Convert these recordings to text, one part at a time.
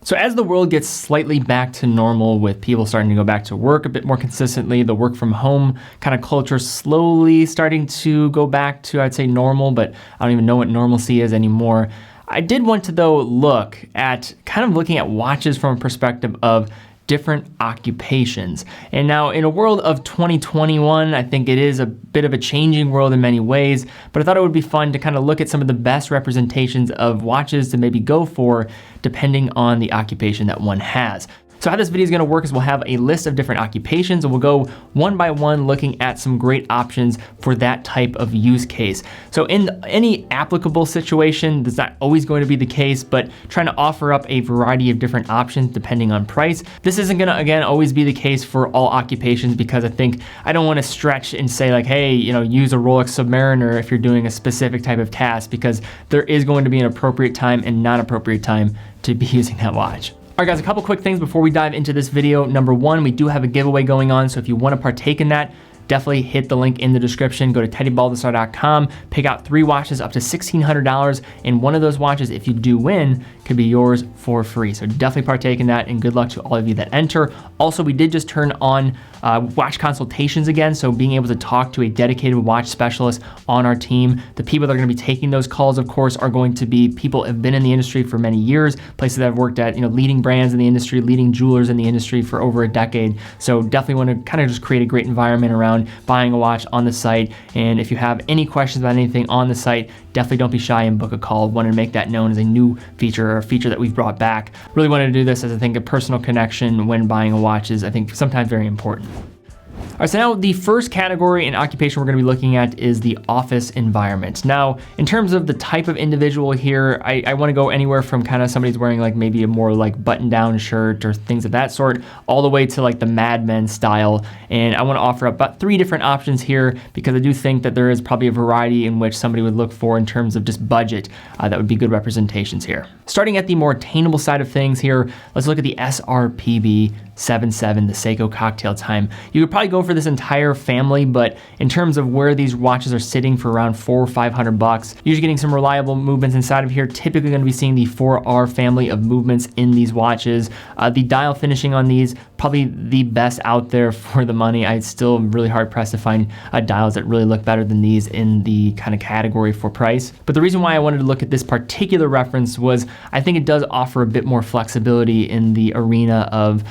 So as the world gets slightly back to normal with people starting to go back to work a bit more consistently, the work from home kind of culture slowly starting to go back to, I'd say, normal, but I don't even know what normalcy is anymore. I did want to, though, look at kind of looking at watches from a perspective of different occupations. And now in a world of 2021, I think it is a bit of a changing world in many ways, but I thought it would be fun to kind of look at some of the best representations of watches to maybe go for depending on the occupation that one has. So how this video is going to work is we'll have a list of different occupations and we'll go one by one looking at some great options for that type of use case. So in any applicable situation, that's not always going to be the case, but trying to offer up a variety of different options depending on price. This isn't going to, again, always be the case for all occupations because I don't want to stretch and say like, hey, use a Rolex Submariner if you're doing a specific type of task, because there is going to be an appropriate time and non-appropriate time to be using that watch. All right, guys, a couple quick things before we dive into this video. Number one, we do have a giveaway going on, so if you want to partake in that, definitely hit the link in the description. Go to teddybaldassarre.com, pick out 3 watches up to $1,600, and one of those watches, if you do win, could be yours for free. So definitely partake in that, and good luck to all of you that enter. Also, we did just turn on watch consultations again, so being able to talk to a dedicated watch specialist on our team. The people that are going to be taking those calls, of course, are going to be people who have been in the industry for many years, places that have worked at leading brands in the industry, leading jewelers in the industry for over a decade. So definitely want to kind of just create a great environment around buying a watch on the site. And if you have any questions about anything on the site, definitely don't be shy and book a call. Wanted to make that known as a new feature or a feature that we've brought back. Really wanted to do this as I think a personal connection when buying a watch is, I think, sometimes very important. All right, so now the first category and occupation we're going to be looking at is the office environment. Now, in terms of the type of individual here, I want to go anywhere from kind of somebody's wearing like maybe a more like button-down shirt or things of that sort, all the way to like the Mad Men style. And I want to offer up about 3 different options here because I do think that there is probably a variety in which somebody would look for in terms of just budget that would be good representations here. Starting at the more attainable side of things here, let's look at the SRPB 77, the Seiko Cocktail Time. You could probably go for this entire family, but in terms of where these watches are sitting for around $400 or $500, usually getting some reliable movements inside of here. Typically going to be seeing the 4R family of movements in these watches. The dial finishing on these, probably the best out there for the money. I still am really hard pressed to find dials that really look better than these in the kind of category for price. But the reason why I wanted to look at this particular reference was I think it does offer a bit more flexibility in the arena of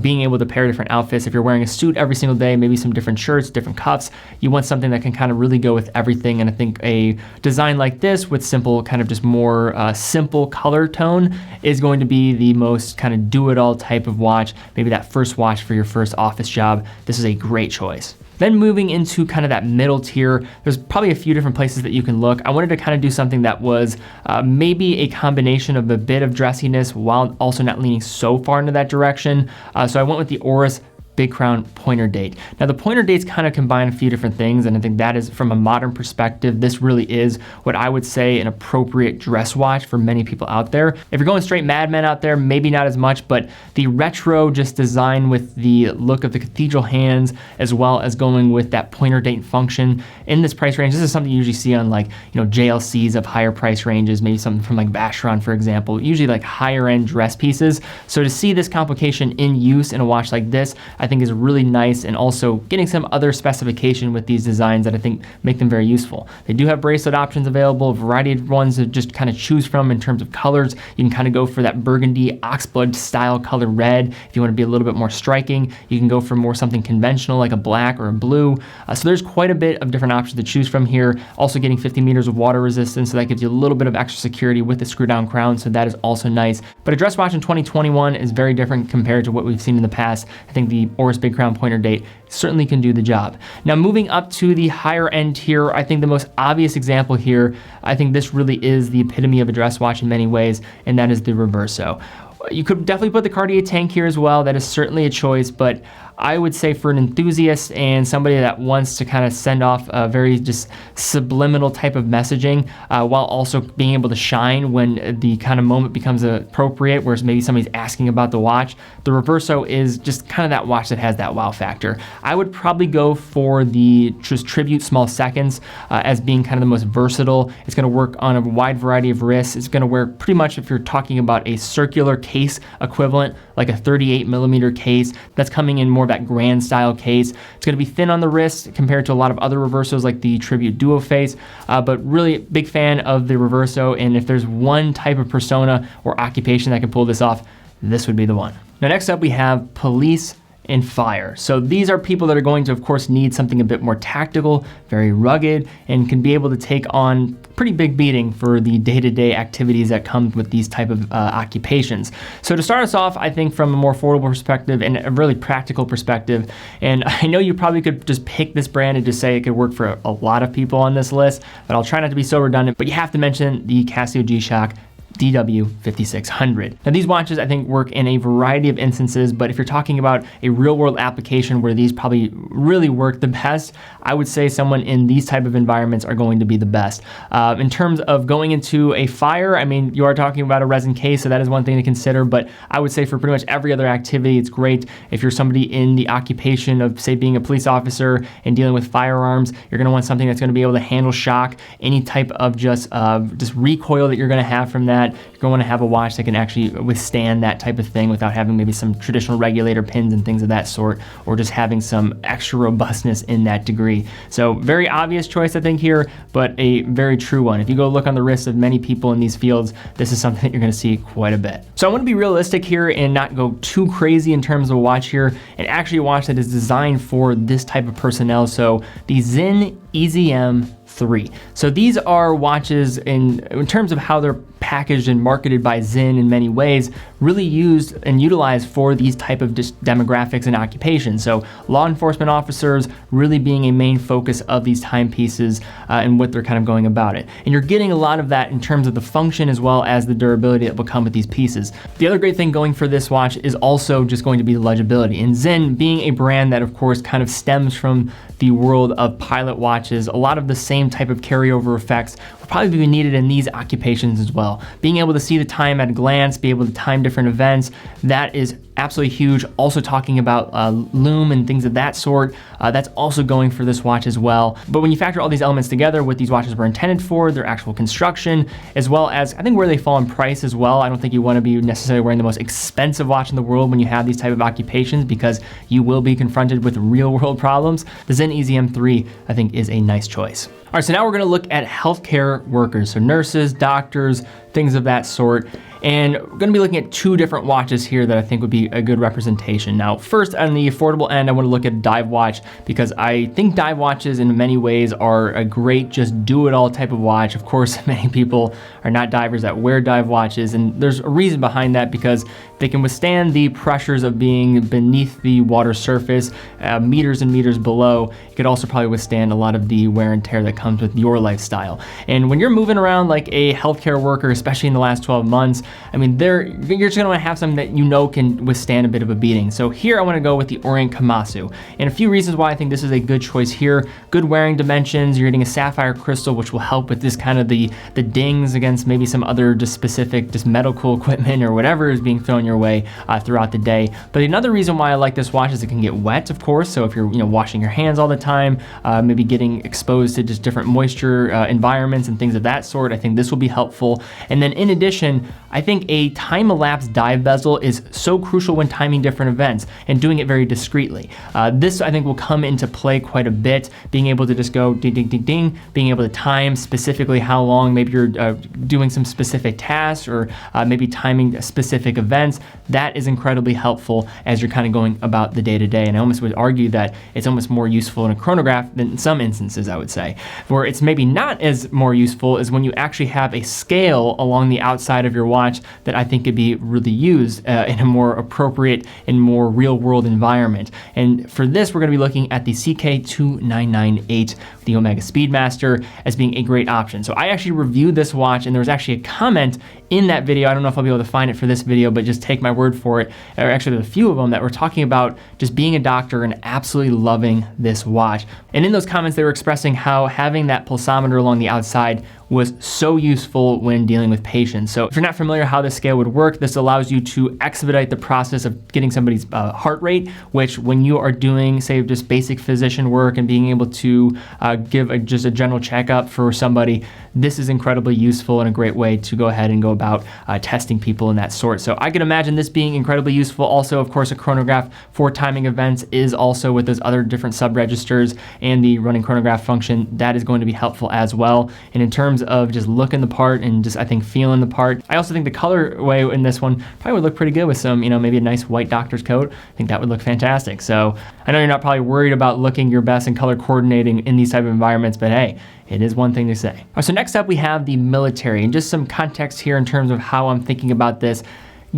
being able to pair different outfits. If you're wearing a suit every single day, maybe some different shirts, different cuffs, you want something that can kind of really go with everything. And I think a design like this with simple, kind of just more simple color tone is going to be the most kind of do-it-all type of watch. Maybe that first watch for your first office job. This is a great choice. Then moving into kind of that middle tier, there's probably a few different places that you can look. I wanted to kind of do something that was maybe a combination of a bit of dressiness while also not leaning so far into that direction. So I went with the Oris Big Crown pointer date. Now the pointer dates kind of combine a few different things, and I think that is, from a modern perspective, this really is what I would say an appropriate dress watch for many people out there. If you're going straight Mad Men out there, maybe not as much, but the retro just design with the look of the cathedral hands, as well as going with that pointer date function in this price range. This is something you usually see on like, JLCs of higher price ranges, maybe something from like Vacheron, for example, usually like higher end dress pieces. So to see this complication in use in a watch like this, I think is really nice, and also getting some other specification with these designs that I think make them very useful. They do have bracelet options available, a variety of ones to just kind of choose from in terms of colors. You can kind of go for that burgundy oxblood style color red. If you want to be a little bit more striking, you can go for more something conventional like a black or a blue. So there's quite a bit of different options to choose from here. Also getting 50 meters of water resistance, so that gives you a little bit of extra security with the screw down crown, so that is also nice. But a dress watch in 2021 is very different compared to what we've seen in the past. I think the Oris Big Crown pointer date certainly can do the job. Now moving up to the higher end tier, I think the most obvious example here, I think this really is the epitome of a dress watch in many ways, and that is the Reverso. You could definitely put the Cartier Tank here as well. That is certainly a choice, but I would say for an enthusiast and somebody that wants to kind of send off a very just subliminal type of messaging, while also being able to shine when the kind of moment becomes appropriate, whereas maybe somebody's asking about the watch, the Reverso is just kind of that watch that has that wow factor. I would probably go for the just Tribute Small Seconds as being kind of the most versatile. It's going to work on a wide variety of wrists. It's going to wear pretty much, if you're talking about a circular case equivalent, like a 38 millimeter case, that's coming in more of that grand style case. It's going to be thin on the wrist compared to a lot of other Reversos like the Tribute Duo Face, but really big fan of the Reverso, and if there's one type of persona or occupation that can pull this off, this would be the one. Now next up we have police and fire. So these are people that are going to, of course, need something a bit more tactical, very rugged, and can be able to take on pretty big beating for the day-to-day activities that come with these type of occupations. So to start us off, I think from a more affordable perspective and a really practical perspective, and I know you probably could just pick this brand and just say it could work for a lot of people on this list, but I'll try not to be so redundant, but you have to mention the Casio G-Shock DW5600. Now these watches I think work in a variety of instances, but if you're talking about a real world application where these probably really work the best, I would say someone in these type of environments are going to be the best. In terms of going into a fire, I mean, you are talking about a resin case, so that is one thing to consider, but I would say for pretty much every other activity, it's great. If you're somebody in the occupation of, say, being a police officer and dealing with firearms, you're gonna want something that's gonna be able to handle shock, any type of just recoil that you're gonna have from that. You're going to have a watch that can actually withstand that type of thing without having maybe some traditional regulator pins and things of that sort, or just having some extra robustness in that degree. So very obvious choice I think here, but a very true one. If you go look on the wrists of many people in these fields, this is something that you're going to see quite a bit. So I want to be realistic here and not go too crazy in terms of a watch here, and actually a watch that is designed for this type of personnel. So the Zen EZM 3. So these are watches in terms of how they're packaged and marketed by Zen in many ways, really used and utilized for these type of demographics and occupations. So law enforcement officers really being a main focus of these timepieces and what they're kind of going about it. And you're getting a lot of that in terms of the function as well as the durability that will come with these pieces. The other great thing going for this watch is also just going to be the legibility. And Zen being a brand that of course kind of stems from the world of pilot watches, a lot of the same type of carryover effects will probably be needed in these occupations as well. Being able to see the time at a glance, be able to time different events, that is absolutely huge. Also talking about loom and things of that sort, that's also going for this watch as well. But when you factor all these elements together, what these watches were intended for, their actual construction, as well as I think where they fall in price as well. I don't think you want to be necessarily wearing the most expensive watch in the world when you have these type of occupations, because you will be confronted with real world problems. The Zen EZM 3 I think is a nice choice. All right, so now we're gonna look at healthcare workers, so nurses, doctors, things of that sort. And we're gonna be looking at two different watches here that I think would be a good representation. Now, first on the affordable end, I wanna look at a dive watch, because I think dive watches in many ways are a great just do it all type of watch. Of course, many people are not divers that wear dive watches, and there's a reason behind that, because they can withstand the pressures of being beneath the water surface, meters and meters below. It could also probably withstand a lot of the wear and tear that comes with your lifestyle. And when you're moving around like a healthcare worker, especially in the last 12 months, I mean, you're just gonna have something that you know can withstand a bit of a beating. So here I wanna go with the Orient Kamasu. And a few reasons why I think this is a good choice here. Good wearing dimensions, you're getting a sapphire crystal, which will help with this kind of the dings against maybe some other just specific just medical equipment or whatever is being thrown your way throughout the day. But another reason why I like this watch is it can get wet, of course. So if you're washing your hands all the time, maybe getting exposed to just different moisture environments and things of that sort, I think this will be helpful. And then in addition, I think a time-elapsed dive bezel is so crucial when timing different events and doing it very discreetly. This I think will come into play quite a bit, being able to just go ding, ding, ding, ding, being able to time specifically how long maybe you're doing some specific tasks, or maybe timing specific events. That is incredibly helpful as you're kind of going about the day-to-day. And I almost would argue that it's almost more useful in a chronograph than in some instances, I would say. Where it's maybe not as more useful is when you actually have a scale along the outside of your watch that I think could be really used in a more appropriate and more real-world environment. And for this, we're going to be looking at the CK2998, the Omega Speedmaster, as being a great option. So I actually reviewed this watch, and there was actually a comment in that video. I don't know if I'll be able to find it for this video, but just take my word for it. Or actually, there's a few of them that were talking about just being a doctor and absolutely loving this watch. And in those comments, they were expressing how having that pulsometer along the outside was so useful when dealing with patients. So if you're not familiar how this scale would work, this allows you to expedite the process of getting somebody's heart rate, which when you are doing, say, just basic physician work and being able to give just a general checkup for somebody, this is incredibly useful and a great way to go ahead and go about testing people in that sort. So I can imagine this being incredibly useful. Also, of course, a chronograph for timing events is also with those other different sub-registers and the running chronograph function. That is going to be helpful as well. And in terms of just looking the part and just, I think, feeling the part, I also think the colorway in this one probably would look pretty good with some, maybe a nice white doctor's coat. I think that would look fantastic. So I know you're not probably worried about looking your best and color coordinating in these type of environments, but hey, it is one thing to say. All right, so next up we have the military, and just some context here in terms of how I'm thinking about this.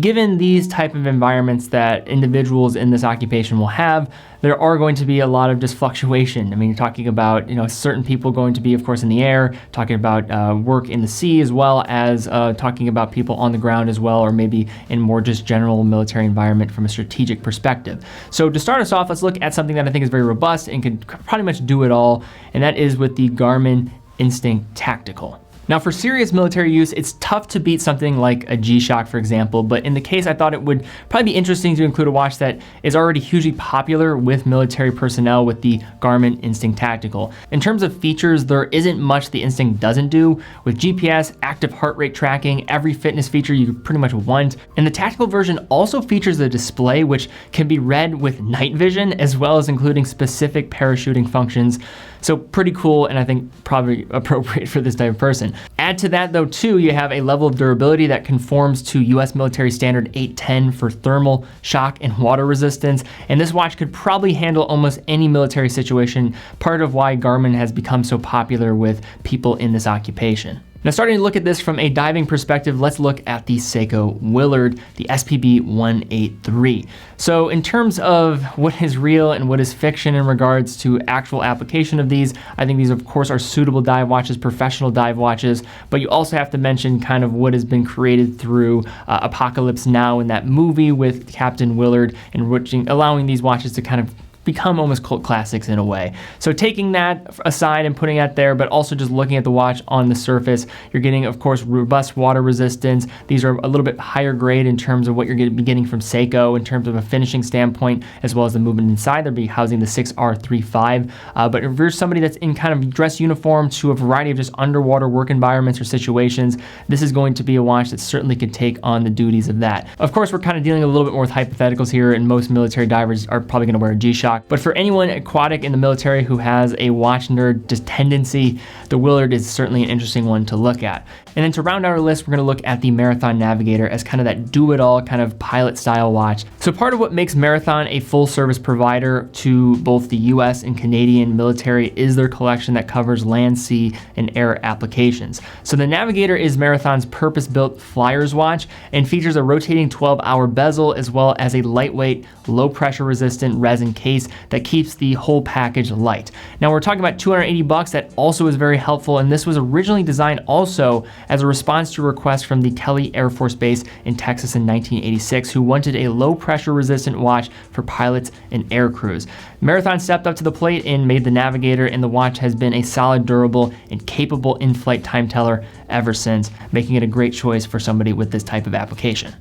Given these type of environments that individuals in this occupation will have, there are going to be a lot of just fluctuation. I mean, you're talking about, certain people going to be, of course, in the air, talking about work in the sea, as well as talking about people on the ground as well, or maybe in more just general military environment from a strategic perspective. So to start us off, let's look at something that I think is very robust and can pretty much do it all, and that is with the Garmin Instinct Tactical. Now, for serious military use, it's tough to beat something like a G-Shock, for example, but in the case, I thought it would probably be interesting to include a watch that is already hugely popular with military personnel with the Garmin Instinct Tactical. In terms of features, there isn't much the Instinct doesn't do. With GPS, active heart rate tracking, every fitness feature you pretty much want. And the tactical version also features a display which can be read with night vision, as well as including specific parachuting functions. So pretty cool, and I think probably appropriate for this type of person. Add to that though too, you have a level of durability that conforms to US military standard 810 for thermal, shock, and water resistance. And this watch could probably handle almost any military situation, part of why Garmin has become so popular with people in this occupation. Now, starting to look at this from a diving perspective, let's look at the Seiko Willard, the SPB 183. So in terms of what is real and what is fiction in regards to actual application of these, I think these of course are suitable dive watches, professional dive watches, but you also have to mention kind of what has been created through Apocalypse Now in that movie with Captain Willard, and allowing these watches to kind of become almost cult classics in a way. So taking that aside and putting that there, but also just looking at the watch on the surface, you're getting, of course, robust water resistance. These are a little bit higher grade in terms of what you're going to be getting from Seiko in terms of a finishing standpoint, as well as the movement inside. They'll be housing the 6R35. But if you're somebody that's in kind of dress uniform to a variety of just underwater work environments or situations, this is going to be a watch that certainly could take on the duties of that. Of course, we're kind of dealing a little bit more with hypotheticals here, and most military divers are probably going to wear a G-Shock. But for anyone aquatic in the military who has a watch nerd just tendency, the Willard is certainly an interesting one to look at. And then to round out our list, we're gonna look at the Marathon Navigator as kind of that do-it-all kind of pilot style watch. So part of what makes Marathon a full service provider to both the US and Canadian military is their collection that covers land, sea, and air applications. So the Navigator is Marathon's purpose-built flyer's watch and features a rotating 12-hour bezel, as well as a lightweight, low pressure resistant resin case that keeps the whole package light. Now we're talking about $280. That also is very helpful, and this was originally designed also as a response to a request from the Kelly Air Force Base in Texas in 1986, who wanted a low pressure resistant watch for pilots and air crews. Marathon stepped up to the plate and made the Navigator, and the watch has been a solid, durable, and capable in-flight time teller ever since, making it a great choice for somebody with this type of application.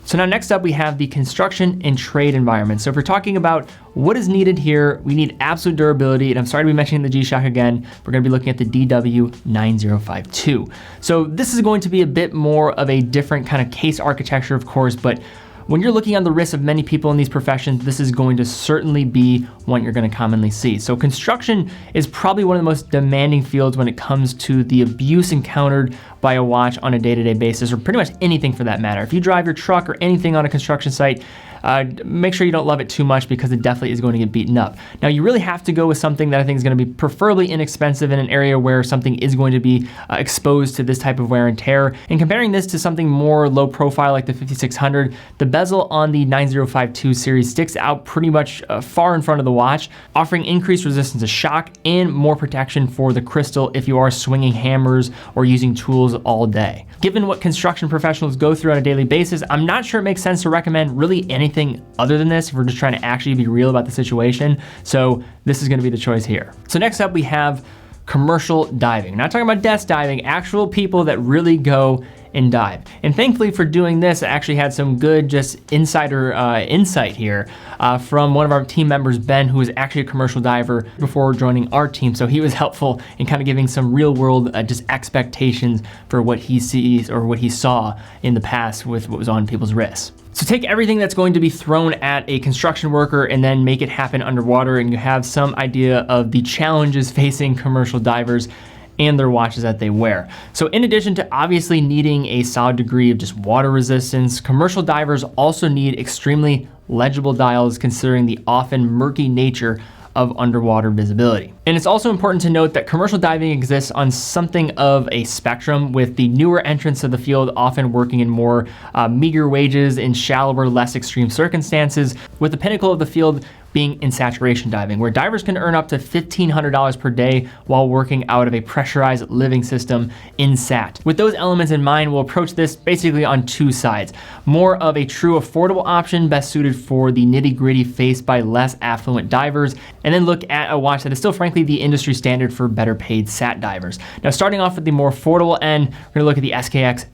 So now next up we have the construction and trade environment. So if we're talking about what is needed here, we need absolute durability, and I'm sorry to be mentioning the G-Shock again, we're gonna be looking at the DW9052. So this is going to be a bit more of a different kind of case architecture, of course, but when you're looking on the risks of many people in these professions, this is going to certainly be one you're going to commonly see. So construction is probably one of the most demanding fields when it comes to the abuse encountered by a watch on a day-to-day basis, or pretty much anything for that matter. If you drive your truck or anything on a construction site, make sure you don't love it too much, because it definitely is going to get beaten up. Now, you really have to go with something that I think is going to be preferably inexpensive in an area where something is going to be exposed to this type of wear and tear. And comparing this to something more low profile like the 5600, the bezel bezel on the 9052 series sticks out pretty much far in front of the watch, offering increased resistance to shock and more protection for the crystal if you are swinging hammers or using tools all day. Given what construction professionals go through on a daily basis, I'm not sure it makes sense to recommend really anything other than this if we're just trying to actually be real about the situation. So this is going to be the choice here. So next up we have commercial diving. Not talking about desk diving, actual people that really go and dive. And thankfully for doing this, I actually had some good just insider insight here from one of our team members, Ben, who was actually a commercial diver before joining our team. So he was helpful in kind of giving some real world just expectations for what he sees or what he saw in the past with what was on people's wrists. So take everything that's going to be thrown at a construction worker and then make it happen underwater, and you have some idea of the challenges facing commercial divers and their watches that they wear. So in addition to obviously needing a solid degree of just water resistance, commercial divers also need extremely legible dials considering the often murky nature of underwater visibility. And it's also important to note that commercial diving exists on something of a spectrum, with the newer entrants to the field often working in more meager wages in shallower, less extreme circumstances, with the pinnacle of the field being in saturation diving, where divers can earn up to $1,500 per day while working out of a pressurized living system in SAT. With those elements in mind, we'll approach this basically on two sides. More of a true affordable option best suited for the nitty-gritty faced by less affluent divers, and then look at a watch that is still frankly the industry standard for better paid SAT divers. Now starting off with the more affordable end, we're gonna look at the SKX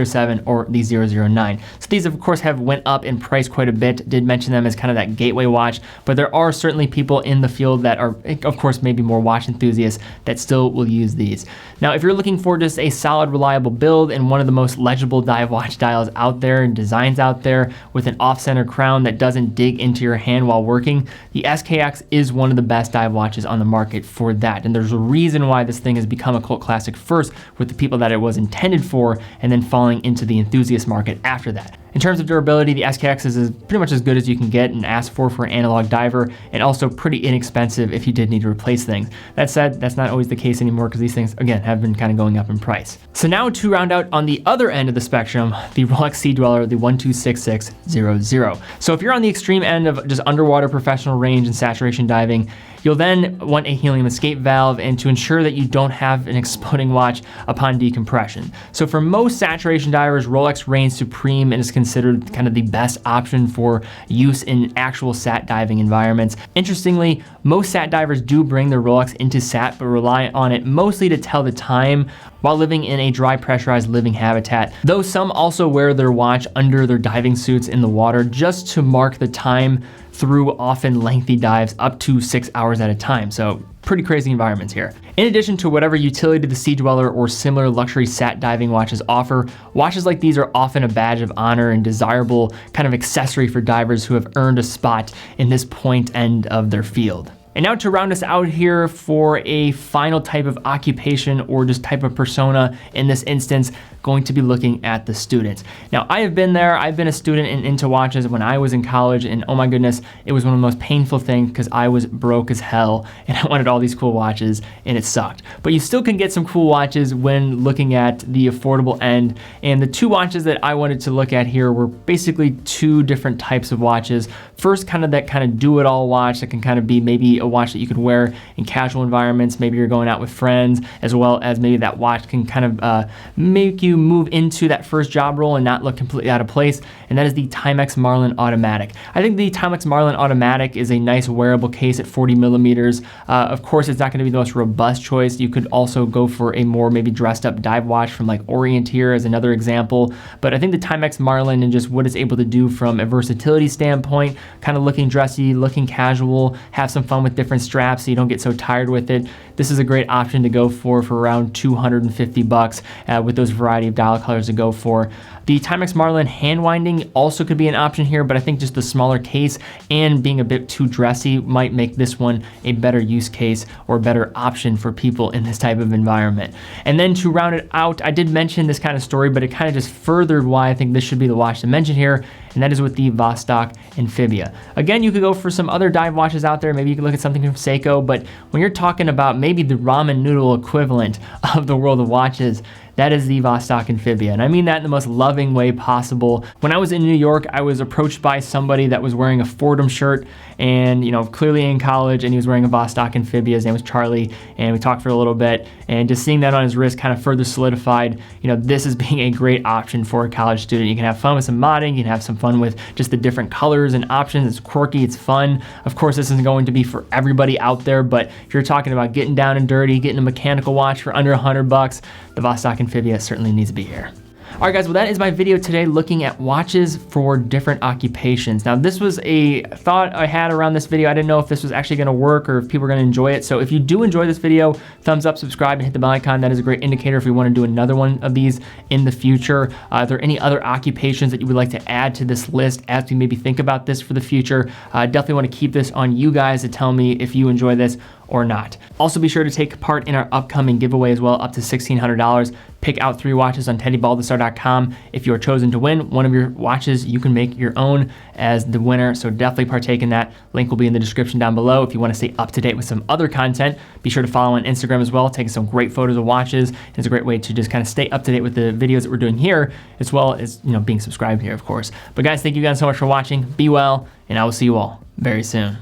007 or the 009. So these of course have went up in price quite a bit. Did mention them as kind of that gateway watch, but there are certainly people in the field that are, of course, maybe more watch enthusiasts that still will use these. Now, if you're looking for just a solid, reliable build and one of the most legible dive watch dials out there and designs out there with an off-center crown that doesn't dig into your hand while working, the SKX is one of the best dive watches on the market for that. And there's a reason why this thing has become a cult classic first with the people that it was intended for, and then falling into the enthusiast market after that. In terms of durability, the SKX is pretty much as good as you can get and ask for an analog diver, and also pretty inexpensive if you did need to replace things. That said, that's not always the case anymore because these things, again, have been kind of going up in price. So now to round out on the other end of the spectrum, the Rolex Sea Dweller, the 126600. So if you're on the extreme end of just underwater professional range and saturation diving, you'll then want a helium escape valve, and to ensure that you don't have an exploding watch upon decompression. So for most saturation divers, Rolex reigns supreme and is considered kind of the best option for use in actual SAT diving environments. Interestingly, most SAT divers do bring their Rolex into SAT, but rely on it mostly to tell the time while living in a dry pressurized living habitat, though some also wear their watch under their diving suits in the water just to mark the time through often lengthy dives up to 6 hours at a time. So pretty crazy environments here. In addition to whatever utility the Sea Dweller or similar luxury SAT diving watches offer, watches like these are often a badge of honor and desirable kind of accessory for divers who have earned a spot in this point end of their field. And now to round us out here for a final type of occupation or just type of persona, in this instance, going to be looking at the students. Now, I have been there. I've been a student and into watches when I was in college, and oh my goodness, it was one of the most painful things because I was broke as hell and I wanted all these cool watches and it sucked. But you still can get some cool watches when looking at the affordable end. And the two watches that I wanted to look at here were basically two different types of watches. First, kind of that kind of do-it-all watch that can kind of be maybe a watch that you could wear in casual environments. Maybe you're going out with friends, as well as maybe that watch can kind of make you move into that first job role and not look completely out of place, and that is the Timex Marlin Automatic. I think the Timex Marlin Automatic is a nice wearable case at 40 millimeters. Of course, it's not going to be the most robust choice. You could also go for a more maybe dressed up dive watch from like Orienteer as another example, but I think the Timex Marlin and just what it's able to do from a versatility standpoint, kind of looking dressy, looking casual, have some fun with different straps so you don't get so tired with it. This is a great option to go for around 250 bucks with those variety of dial colors to go for. The Timex Marlin hand winding also could be an option here, but I think just the smaller case and being a bit too dressy might make this one a better use case or better option for people in this type of environment. And then to round it out, I did mention this kind of story, but it kind of just furthered why I think this should be the watch to mention here, and that is with the Vostok Amphibia. Again, you could go for some other dive watches out there. Maybe you could look at something from Seiko, but when you're talking about maybe the ramen noodle equivalent of the world of watches, that is the Vostok Amphibia. And I mean that in the most loving way possible. When I was in New York, I was approached by somebody that was wearing a Fordham shirt and, you know, clearly in college, and he was wearing a Vostok Amphibia. His name was Charlie, and we talked for a little bit, and just seeing that on his wrist kind of further solidified, you know, this is being a great option for a college student. You can have fun with some modding, you can have some fun with just the different colors and options. It's quirky, it's fun. Of course, this isn't going to be for everybody out there, but if you're talking about getting down and dirty, getting a mechanical watch for under $100, the Vostok Amphibia certainly needs to be here. All right, guys, well, that is my video today looking at watches for different occupations. Now, this was a thought I had around this video. I didn't know if this was actually gonna work or if people are gonna enjoy it. So if you do enjoy this video, thumbs up, subscribe, and hit the bell icon. That is a great indicator if we wanna do another one of these in the future. Are there any other occupations that you would like to add to this list as we maybe think about this for the future? Definitely wanna keep this on you guys to tell me if you enjoy this or not. Also, be sure to take part in our upcoming giveaway as well, up to $1,600. Pick out 3 watches on TeddyBaldassarre.com. If you are chosen to win one of your watches, you can make your own as the winner, so definitely partake in that. Link will be in the description down below. If you want to stay up to date with some other content, be sure to follow on Instagram as well, taking some great photos of watches. It's a great way to just kind of stay up to date with the videos that we're doing here, as well as, you know, being subscribed here, of course. But guys, thank you guys so much for watching. Be well, and I will see you all very soon.